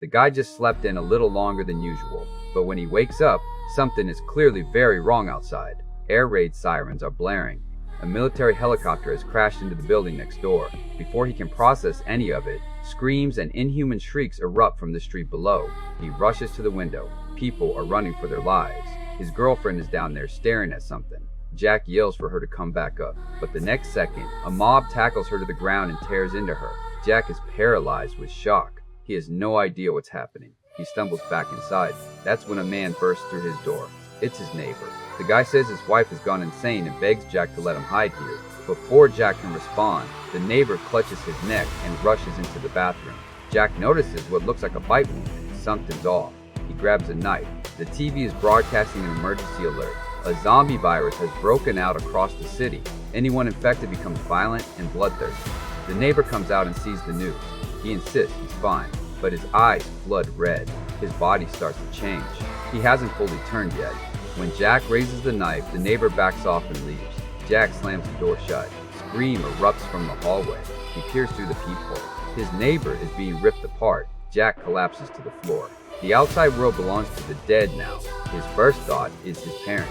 The guy just slept in a little longer than usual, but when he wakes up, something is clearly very wrong outside. Air raid sirens are blaring. A military helicopter has crashed into the building next door. Before he can process any of it, screams and inhuman shrieks erupt from the street below. He rushes to the window. People are running for their lives. His girlfriend is down there staring at something. Jack yells for her to come back up, but the next second, a mob tackles her to the ground and tears into her. Jack is paralyzed with shock. He has no idea what's happening. He stumbles back inside. That's when a man bursts through his door. It's his neighbor. The guy says his wife has gone insane and begs Jack to let him hide here. Before Jack can respond, the neighbor clutches his neck and rushes into the bathroom. Jack notices what looks like a bite wound. Something's off. He grabs a knife. The TV is broadcasting an emergency alert. A zombie virus has broken out across the city. Anyone infected becomes violent and bloodthirsty. The neighbor comes out and sees the news. He insists he's fine, but his eyes flood red. His body starts to change. He hasn't fully turned yet. When Jack raises the knife, the neighbor backs off and leaves. Jack slams the door shut. Scream erupts from the hallway. He peers through the peephole. His neighbor is being ripped apart. Jack collapses to the floor. The outside world belongs to the dead now. His first thought is his parents.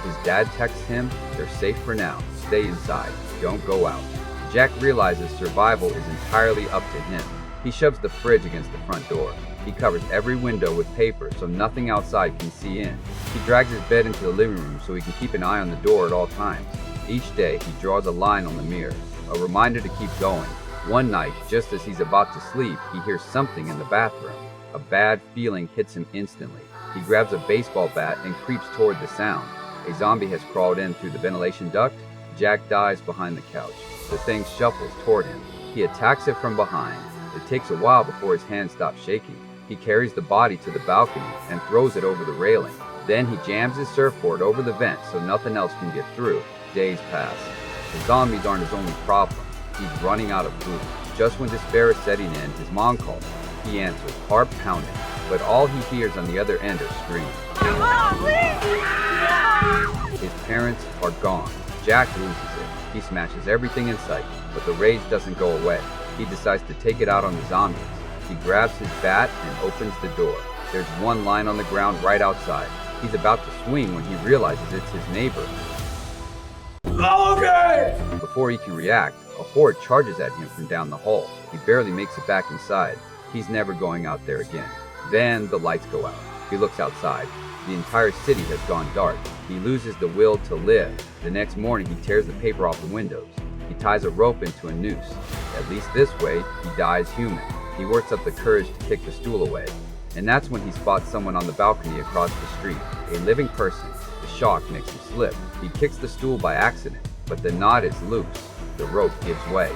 His dad texts him, "They're safe for now. Stay inside. Don't go out." Jack realizes survival is entirely up to him. He shoves the fridge against the front door. He covers every window with paper so nothing outside can see in. He drags his bed into the living room so he can keep an eye on the door at all times. Each day, he draws a line on the mirror, a reminder to keep going. One night, just as he's about to sleep, he hears something in the bathroom. A bad feeling hits him instantly. He grabs a baseball bat and creeps toward the sound. A zombie has crawled in through the ventilation duct. Jack dies behind the couch. The thing shuffles toward him. He attacks it from behind. It takes a while before his hand stops shaking. He carries the body to the balcony and throws it over the railing. Then he jams his surfboard over the vent so nothing else can get through. Days pass. The zombies aren't his only problem. He's running out of food. Just when despair is setting in, his mom calls. He answers, heart pounding, but all he hears on the other end are screams. His parents are gone. Jack loses it. He smashes everything in sight, but the rage doesn't go away. He decides to take it out on the zombies. He grabs his bat and opens the door. There's one lying on the ground right outside. He's about to swing when he realizes it's his neighbor. Okay! Before he can react, a horde charges at him from down the hall. He barely makes it back inside. He's never going out there again. Then the lights go out. He looks outside. The entire city has gone dark. He loses the will to live. The next morning, he tears the paper off the windows. He ties a rope into a noose. At least this way, he dies human. He works up the courage to kick the stool away. And that's when he spots someone on the balcony across the street. A living person. The shock makes him slip. He kicks the stool by accident, but the knot is loose. The rope gives way.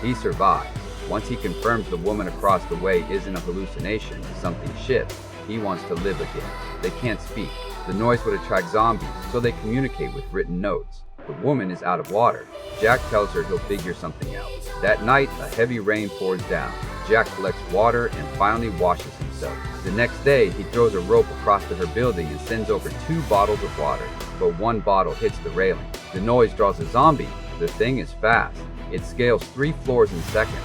He survives. Once he confirms the woman across the way isn't a hallucination, something shifts. He wants to live again. They can't speak. The noise would attract zombies, so they communicate with written notes. The woman is out of water. Jack tells her he'll figure something out. That night, a heavy rain pours down. Jack collects water and finally washes himself. The next day, he throws a rope across to her building and sends over 2 bottles of water, but one bottle hits the railing. The noise draws a zombie. The thing is fast. It scales 3 floors in seconds.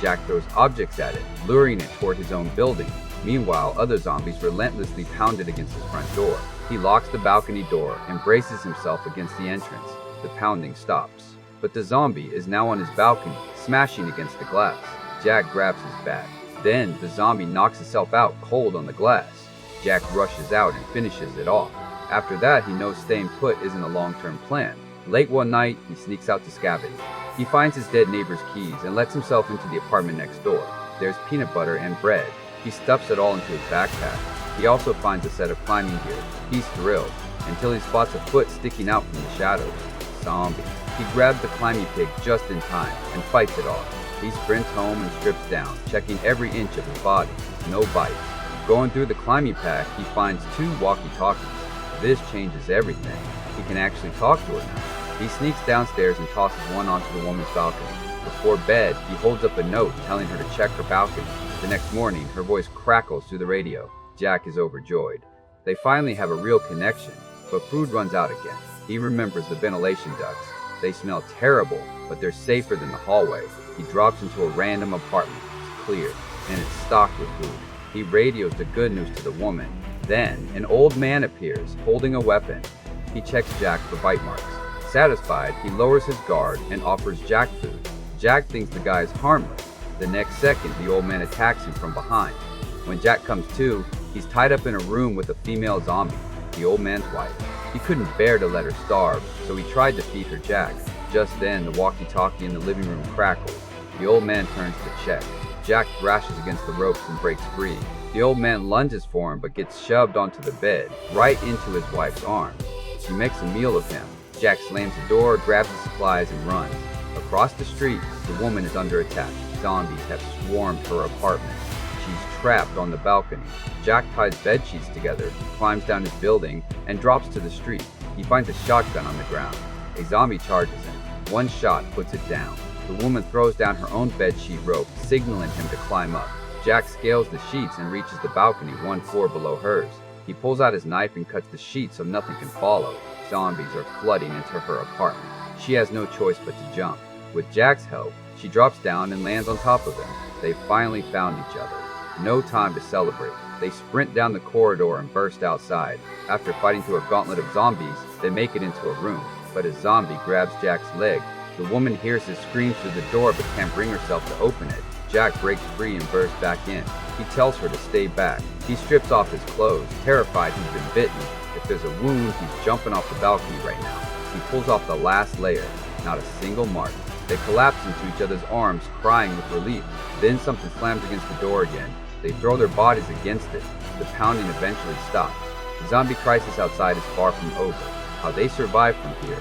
Jack throws objects at it, luring it toward his own building. Meanwhile, other zombies relentlessly pound it against his front door. He locks the balcony door and braces himself against the entrance. The pounding stops. But the zombie is now on his balcony, smashing against the glass. Jack grabs his bat. Then the zombie knocks itself out cold on the glass. Jack rushes out and finishes it off. After that, he knows staying put isn't a long-term plan. Late one night, he sneaks out to scavenge. He finds his dead neighbor's keys and lets himself into the apartment next door. There's peanut butter and bread. He stuffs it all into his backpack. He also finds a set of climbing gear. He's thrilled, until he spots a foot sticking out from the shadows. Zombie. He grabs the climbing pig just in time and fights it off. He sprints home and strips down, checking every inch of his body. No bites. Going through the climbing pack, he finds 2 walkie-talkies. This changes everything. He can actually talk to her now. He sneaks downstairs and tosses one onto the woman's balcony. Before bed, he holds up a note telling her to check her balcony. The next morning, her voice crackles through the radio. Jack is overjoyed. They finally have a real connection, but food runs out again. He remembers the ventilation ducts. They smell terrible, but they're safer than the hallway. He drops into a random apartment. It's clear, and it's stocked with food. He radios the good news to the woman. Then, an old man appears, holding a weapon. He checks Jack for bite marks. Satisfied, he lowers his guard and offers Jack food. Jack thinks the guy is harmless. The next second, the old man attacks him from behind. When Jack comes to, he's tied up in a room with a female zombie, the old man's wife. He couldn't bear to let her starve, so he tried to feed her Jack. Just then, the walkie-talkie in the living room crackles. The old man turns to check. Jack thrashes against the ropes and breaks free. The old man lunges for him but gets shoved onto the bed, right into his wife's arms. She makes a meal of him. Jack slams the door, grabs the supplies, and runs. Across the street, the woman is under attack. Zombies have swarmed her apartment. She's trapped on the balcony. Jack ties bed sheets together, climbs down his building, and drops to the street. He finds a shotgun on the ground. A zombie charges him. One shot puts it down. The woman throws down her own bedsheet rope, signaling him to climb up. Jack scales the sheets and reaches the balcony one floor below hers. He pulls out his knife and cuts the sheets so nothing can follow. Zombies are flooding into her apartment. She has no choice but to jump. With Jack's help, she drops down and lands on top of him. They finally found each other. No time to celebrate. They sprint down the corridor and burst outside. After fighting through a gauntlet of zombies, they make it into a room. But a zombie grabs Jack's leg. The woman hears his screams through the door but can't bring herself to open it. Jack breaks free and bursts back in. He tells her to stay back. He strips off his clothes, terrified he's been bitten. If there's a wound, he's jumping off the balcony right now. He pulls off the last layer. Not a single mark. They collapse into each other's arms, crying with relief. Then something slams against the door again. They throw their bodies against it. The pounding eventually stops. The zombie crisis outside is far from over. How they survive from here